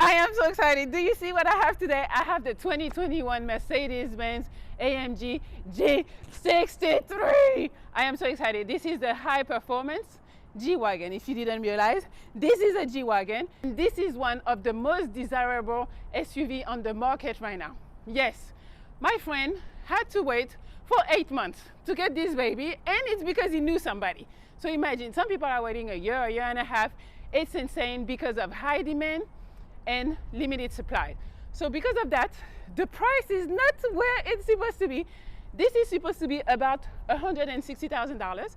I am so excited. Do you see what I have today? I have the 2021 Mercedes-Benz AMG G63. I am so excited. This is the high performance G-Wagon. If you didn't realize, this is a G-Wagon. This is one of the most desirable SUV on the market right now. Yes, my friend had to wait for 8 months to get this baby, and it's because he knew somebody. So imagine, some people are waiting a year and a half. It's insane because of high demand and limited supply. So because of that, the price is not where it's supposed to be. This is supposed to be about $160,000.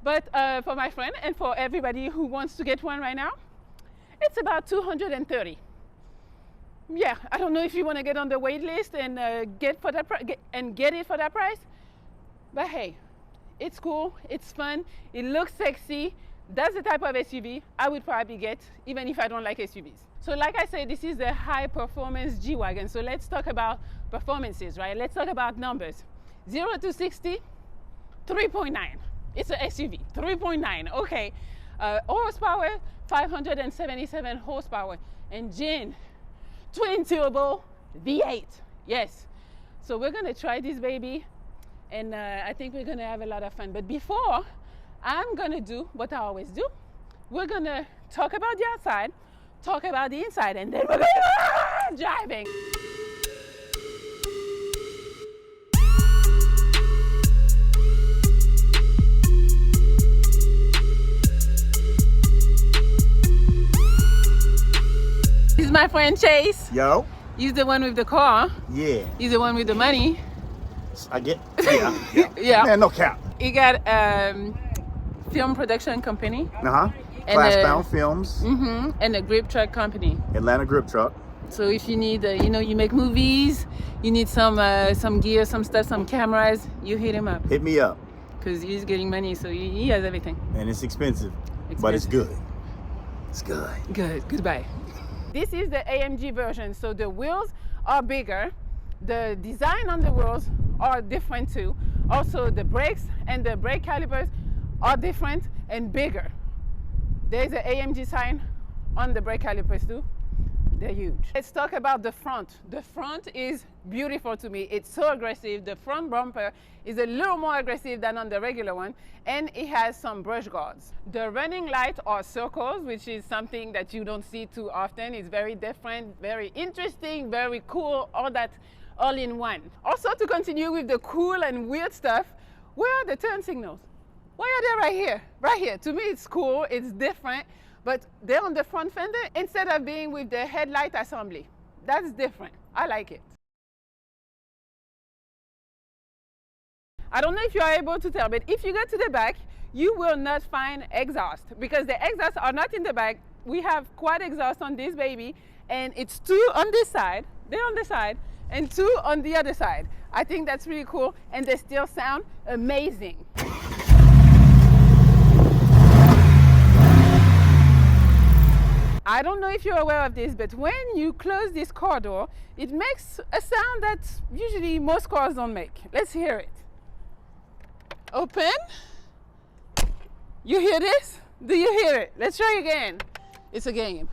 But for my friend and for everybody who wants to get one right now, it's about $230,000. Yeah, I don't know if you want to get on the wait list and get it for that price. But hey, it's cool, it's fun, it looks sexy. That's the type of SUV I would probably get, even if I don't like SUVs. So like I said, this is the high performance G-Wagon. So let's talk about performances, right? Let's talk about numbers. 0 to 60, 3.9. It's an SUV, 3.9, okay. Horsepower, 577 horsepower. Engine, twin turbo V8, yes. So we're gonna try this baby, and I think we're gonna have a lot of fun. But before, I'm gonna do what I always do. We're gonna talk about the outside, talk about the inside, and then we're gonna driving. This is my friend Chase. Yo. He's the one with the car. Yeah. He's the one with the money. I get. Yeah. Yeah. Man, no cap. He got film production company. Glassbound Films. And a grip truck company. Atlanta Grip Truck. So if you need, you make movies, you need some gear, some stuff, some cameras, you hit him up. Hit me up. Because he's getting money, so he has everything. And it's expensive, but it's good. It's good. Good. Goodbye. This is the AMG version, so the wheels are bigger. The design on the wheels are different too. Also, the brakes and the brake calipers are different and bigger. There's an AMG sign on the brake calipers too. They're huge. Let's talk about the front. The front is beautiful to me. It's so aggressive. The front bumper is a little more aggressive than on the regular one, and it has some brush guards. The running lights are circles, which is something that you don't see too often. It's very different, very interesting, very cool, all that all in one. Also, to continue with the cool and weird stuff, where are the turn signals? Why are they right here? Right here. To me, it's cool, it's different, but they're on the front fender instead of being with the headlight assembly. That's different. I like it. I don't know if you are able to tell, but if you go to the back, you will not find exhaust because the exhausts are not in the back. We have quad exhaust on this baby, and it's 2 on this side, they're on the side, and 2 on the other side. I think that's really cool, and they still sound amazing. I don't know if you're aware of this, but when you close this car door, it makes a sound that usually most cars don't make. Let's hear it. Open. You hear this? Do you hear it? Let's try again. It's a game.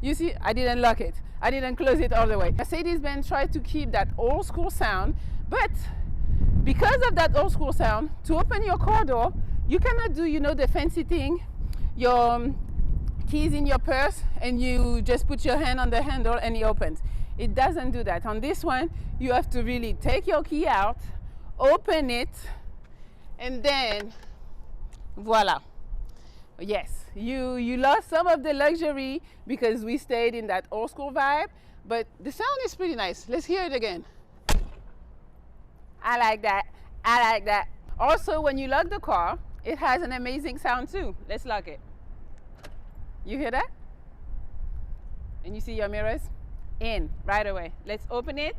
You see, I didn't lock it. I didn't close it all the way. Mercedes-Benz tried to keep that old school sound, but because of that old school sound, to open your car door, you cannot do, the fancy thing, your keys in your purse, and you just put your hand on the handle and it opens. It doesn't do that. On this one, you have to really take your key out, open it, and then voila. Yes, you lost some of the luxury because we stayed in that old school vibe, but the sound is pretty nice. Let's hear it again. I like that. I like that. Also, when you lock the car, it has an amazing sound too. Let's lock it. You hear that? And you see your mirrors? In right away. Let's open it.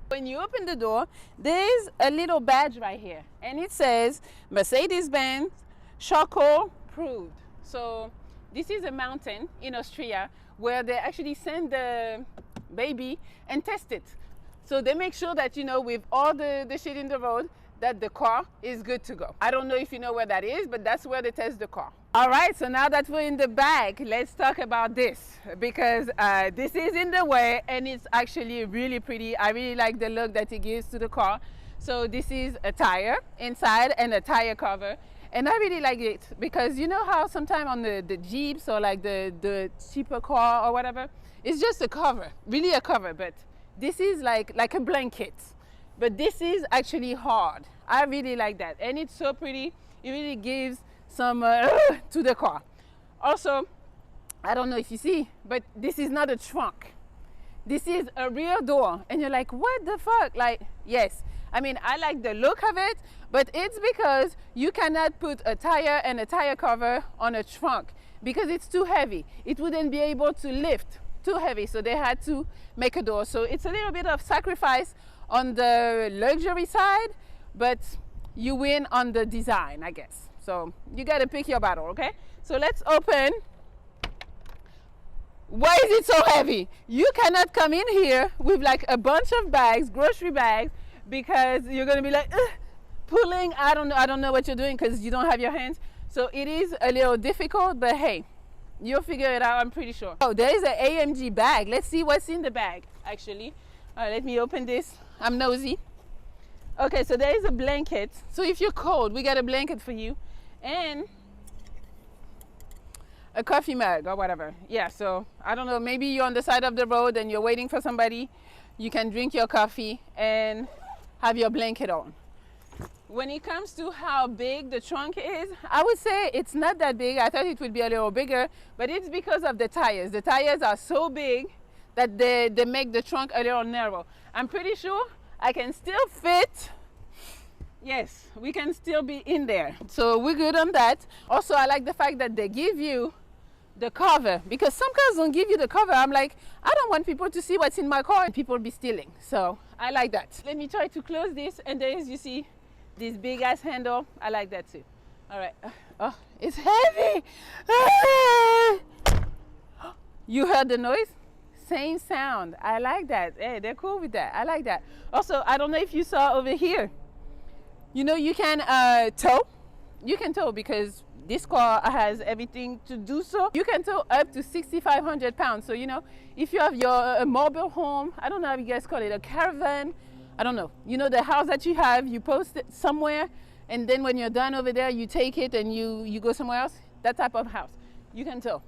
When you open the door, there's a little badge right here, and it says Mercedes-Benz charcoal proved. So this is a mountain in Austria where they actually send the baby and test it. So they make sure that, with all the shit in the road, that the car is good to go. I don't know if you know where that is, but that's where they test the car. All right, so now that we're in the back, let's talk about this, because this is in the way and it's actually really pretty. I really like the look that it gives to the car. So this is a tire inside and a tire cover, and I really like it because you know how sometimes on the Jeeps or like the cheaper car or whatever, it's just a cover, really a cover, but this is like a blanket, but this is actually hard. I really like that, and it's so pretty. It really gives some to the car. Also, I don't know if you see, but this is not a trunk. This is a rear door, and you're like, what the fuck? Like, yes, I mean, I like the look of it, but it's because you cannot put a tire and a tire cover on a trunk because it's too heavy. It wouldn't be able to lift, too heavy, so they had to make a door. So it's a little bit of sacrifice on the luxury side, but you win on the design, I guess. So you got to pick your battle, okay? So let's open. Why is it so heavy? You cannot come in here with like a bunch of bags, grocery bags, because you're going to be like pulling. I don't know what you're doing because you don't have your hands. So it is a little difficult, but hey, you'll figure it out, I'm pretty sure. Oh, there is an AMG bag. Let's see what's in the bag, actually. All right, let me open this. I'm nosy. Okay, so there is a blanket. So if you're cold, we got a blanket for you. And a coffee mug or whatever. Yeah, so I don't know, maybe you're on the side of the road and you're waiting for somebody. You can drink your coffee and have your blanket on. When it comes to how big the trunk is, I would say it's not that big. I thought it would be a little bigger, but it's because of the tires. The tires are so big that they make the trunk a little narrow. I'm pretty sure I can still fit. Yes, we can still be in there. So we're good on that. Also, I like the fact that they give you the cover, because some cars don't give you the cover. I'm like, I don't want people to see what's in my car and people be stealing. So I like that. Let me try to close this, and there is, you see, this big ass handle. I like that too. All right. Oh, it's heavy. You heard the noise? Same sound. I like that. Hey, they're cool with that. I like that. Also, I don't know if you saw over here, you know, you can tow. You can tow because this car has everything to do so. You can tow up to 6,500 pounds. So, you know, if you have your mobile home, I don't know how you guys call it, a caravan, I don't know. You know, the house that you have, you post it somewhere, and then when you're done over there, you take it and you go somewhere else. That type of house. You can tow.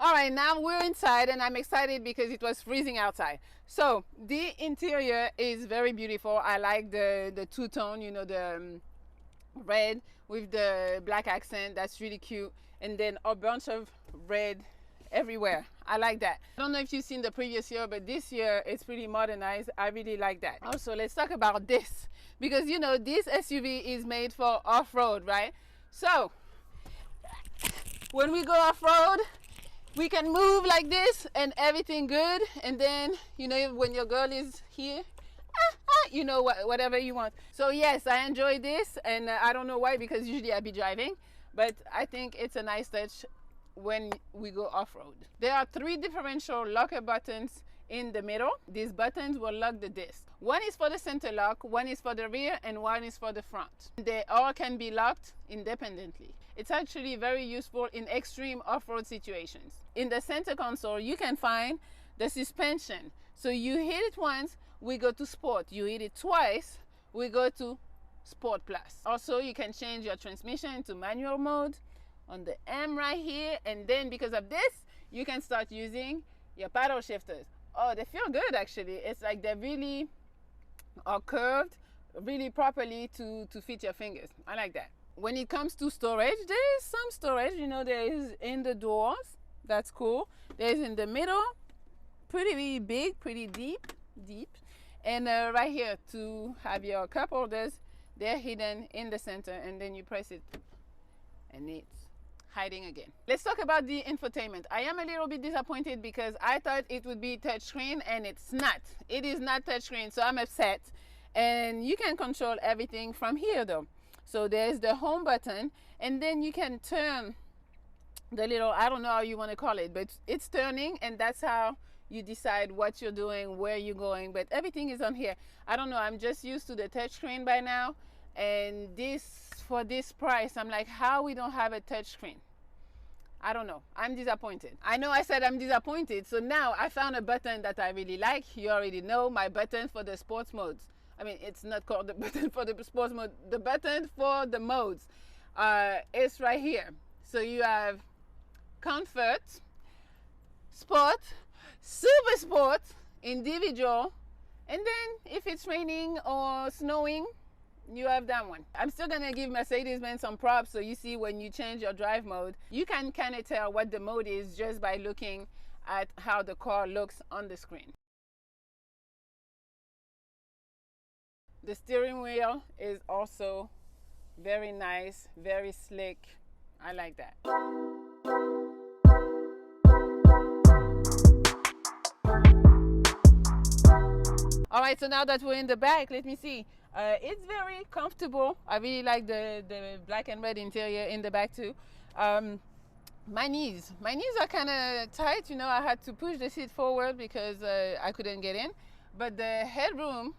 All right, now we're inside and I'm excited because it was freezing outside. So the interior is very beautiful. I like the two-tone, you know, the red with the black accent. That's really cute. And then a bunch of red everywhere. I like that. I don't know if you've seen the previous year, but this year it's pretty modernized. I really like that. Also, let's talk about this, because you know this SUV is made for off-road, right? So when we go off-road, we can move like this and everything good. And then, you know, when your girl is here, you know, whatever you want. So yes, I enjoy this, and I don't know why, because usually I be driving, but I think it's a nice touch when we go off-road. There are 3 differential locker buttons in the middle. These buttons will lock the disc. One is for the center lock, one is for the rear, and one is for the front. They all can be locked independently. It's actually very useful in extreme off-road situations. In the center console, you can find the suspension. So you hit it once, we go to Sport. You hit it twice, we go to Sport Plus. Also, you can change your transmission to manual mode on the M right here. And then because of this, you can start using your paddle shifters. Oh, they feel good actually. It's like they really are curved really properly to fit your fingers. I like that. When it comes to storage, there is some storage. You know, there is in the doors. That's cool. There's in the middle, pretty big, pretty deep. And right here to have your cup holders. They're hidden in the center, and then you press it and it's hiding again. Let's talk about the infotainment. I am a little bit disappointed because I thought it would be touchscreen, and it's not. It is not touchscreen, so I'm upset. And you can control everything from here though. So there's the home button, and then you can turn the little, I don't know how you want to call it, but it's turning, and that's how you decide what you're doing, where you're going. But everything is on here. I don't know, I'm just used to the touchscreen by now, and this, for this price, I'm like, how we don't have a touchscreen? I don't know. I'm disappointed. I know I said I'm disappointed. So now I found a button that I really like. You already know my button for the sports modes. I mean, it's not called the button for the sports mode. The button for the modes is right here. So you have comfort, sport, super sport, individual, and then if it's raining or snowing, you have that one. I'm still gonna give Mercedes-Benz some props. So you see, when you change your drive mode, you can kind of tell what the mode is just by looking at how the car looks on the screen. The steering wheel is also very nice, very slick. I like that. All right, so now that we're in the back, let me see. It's very comfortable. I really like the black and red interior in the back too. My knees are kind of tight. You know, I had to push the seat forward because I couldn't get in. But the headroom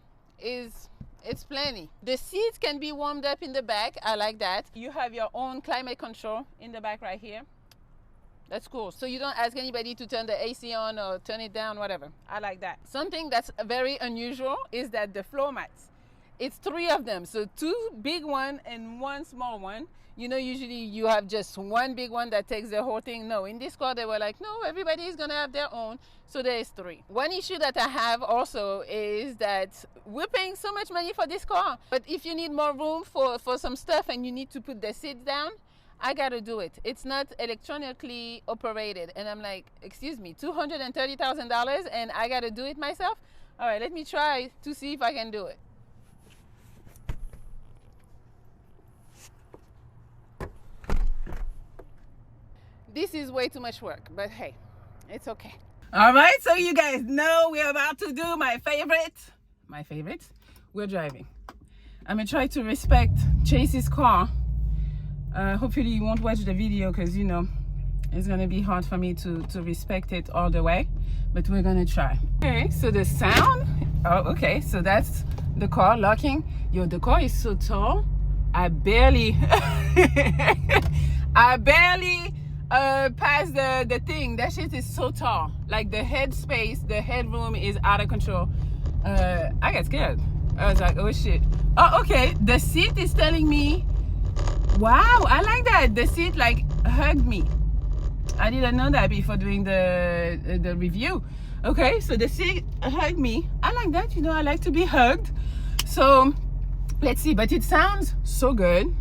it's plenty. The seats can be warmed up in the back. I like that. You have your own climate control in the back right here. That's cool. So you don't ask anybody to turn the AC on or turn it down, whatever. I like that. Something that's very unusual is that the floor mats, it's 3 of them. So 2 big ones and 1 small one. You know, usually you have just 1 big one that takes the whole thing. No, in this car they were like, no, everybody is gonna have their own. So there is 3. One issue that I have also is that we're paying so much money for this car. But if you need more room for some stuff and you need to put the seats down, I gotta do it. It's not electronically operated. And I'm like, excuse me, $230,000 and I gotta do it myself? All right, let me try to see if I can do it. This is way too much work, but hey, it's okay. All right, so you guys know we're about to do my favorite. We're driving. I'm gonna try to respect Chase's car. Hopefully you won't watch the video because, you know, it's gonna be hard for me to respect it all the way, but we're gonna try. Okay, so the sound, oh, okay, so that's the car locking. Yo, the car is so tall. I barely past the thing. That shit is so tall. Like the headspace, the headroom is out of control. I got scared. I was like, oh shit. Oh, okay, the seat is telling me, wow, I like that. The seat like hugged me. I didn't know that before doing the review. Okay, so the seat hugged me. I like that, you know, I like to be hugged. So let's see, but it sounds so good.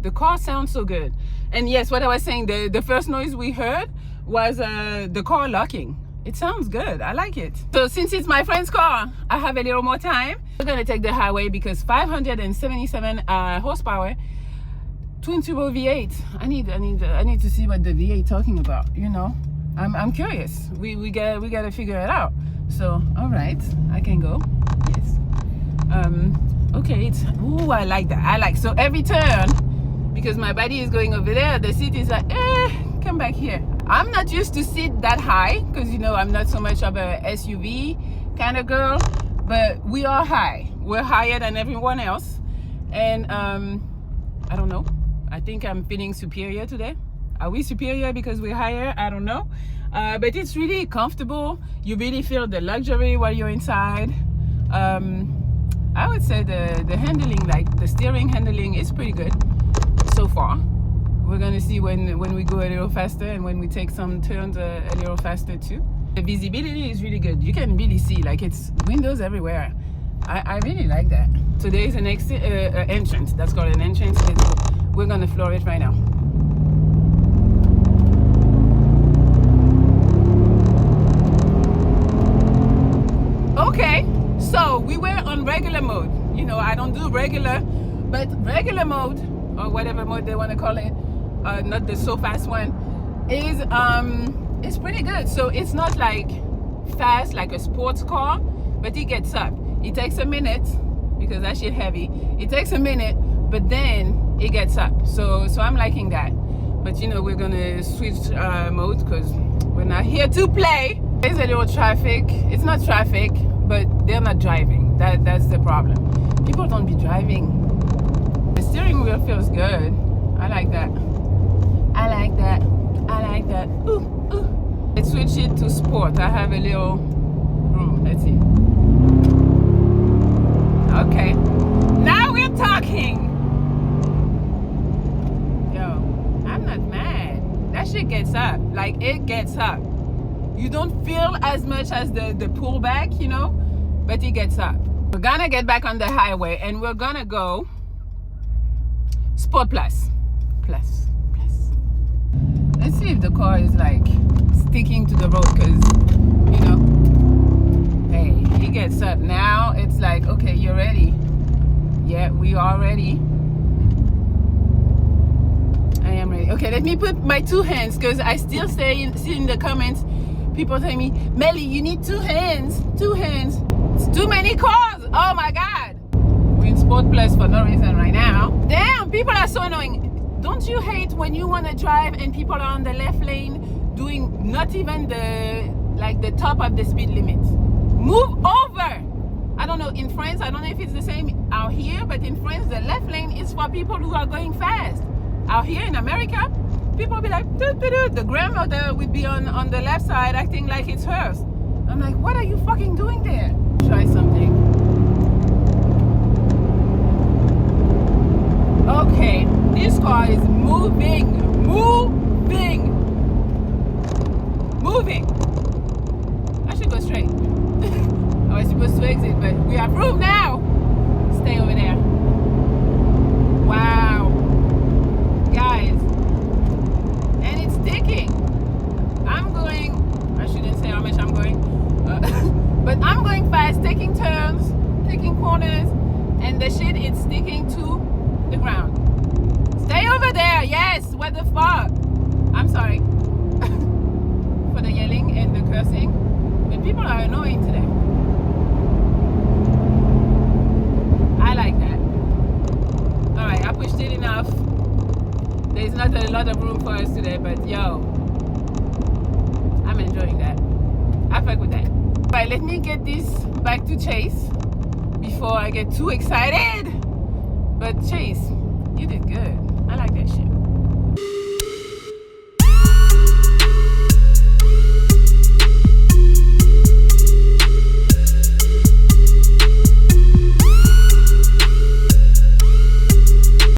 The car sounds so good. And yes, what I was saying, the first noise we heard was the car locking. It sounds good. I like it. So since it's my friend's car, I have a little more time. We're gonna take the highway because 577 horsepower, twin turbo V8. I need to see what the V8 talking about. You know, I'm curious. We gotta figure it out. So all right, I can go. Yes. Okay. It's, ooh, I like that. I like, so every turn, because my body is going over there, the seat is like, come back here. I'm not used to sit that high because, you know, I'm not so much of a SUV kind of girl, but we are high. We're higher than everyone else. And I don't know. I think I'm feeling superior today. Are we superior because we're higher? I don't know. But it's really comfortable. You really feel the luxury while you're inside. I would say the handling, like the steering handling, is pretty good so far. We're gonna see when we go a little faster and when we take some turns a little faster too. The visibility is really good. You can really see, like, it's windows everywhere. I really like that. So there is an entrance. That's called an entrance. We're gonna floor it right now. Okay, so we were on regular mode. You know, I don't do regular, but regular mode, or whatever mode they want to call it, not the so fast one, is it's pretty good. So it's not like fast like a sports car, but it gets up. It takes a minute because that shit heavy. It takes a minute, but then it gets up. So I'm liking that. But you know, we're gonna switch mode because we're not here to play. There's a little traffic. It's not traffic, but they're not driving. That's the problem. People don't be driving. The steering wheel feels good. I like that. I like that. I like that. Ooh, ooh. Let's switch it to sport. I have a little room. Let's see. Okay. Now we're talking. Yo, I'm not mad. That shit gets up. Like, it gets up. You don't feel as much as the pullback, you know, but it gets up. We're gonna get back on the highway and we're gonna go Sport Plus. Plus. Let's see if the car is like sticking to the road, because you know, hey, it gets up. Now it's like, okay, you're ready. Yeah, we are ready. I am ready. Okay, let me put my two hands, because I still see in the comments people telling me, Melli, you need two hands. It's too many cars. Oh my god. We're in Sport Plus for no reason right now. Damn, people are so annoying. Don't you hate when you want to drive and people are on the left lane doing not even the top of the speed limit? Move over. I don't know, in France, I don't know if it's the same out here, but in France the left lane is for people who are going fast. Out here in America, people will be like, doo, doo, doo. The grandmother would be on the left side acting like it's hers. I'm like, what are you fucking doing there? Try something. Okay, this car is moving. I should go straight. I was supposed to exit, but we have room now. Stay over there. Wow, guys, and it's sticking. I'm going, I shouldn't say how much I'm going, but I'm going fast, taking turns, taking corners, and the shit is sticking to the ground. Stay over there. Yes, what the fuck. I'm sorry for the yelling and the cursing, but people are annoying today. I like that. All right, I pushed it enough. There's not a lot of room for us today, but yo, I'm enjoying that. I fuck with that. All right, let me get this back to Chase before I get too excited. But Chase, you did good. I like that shit.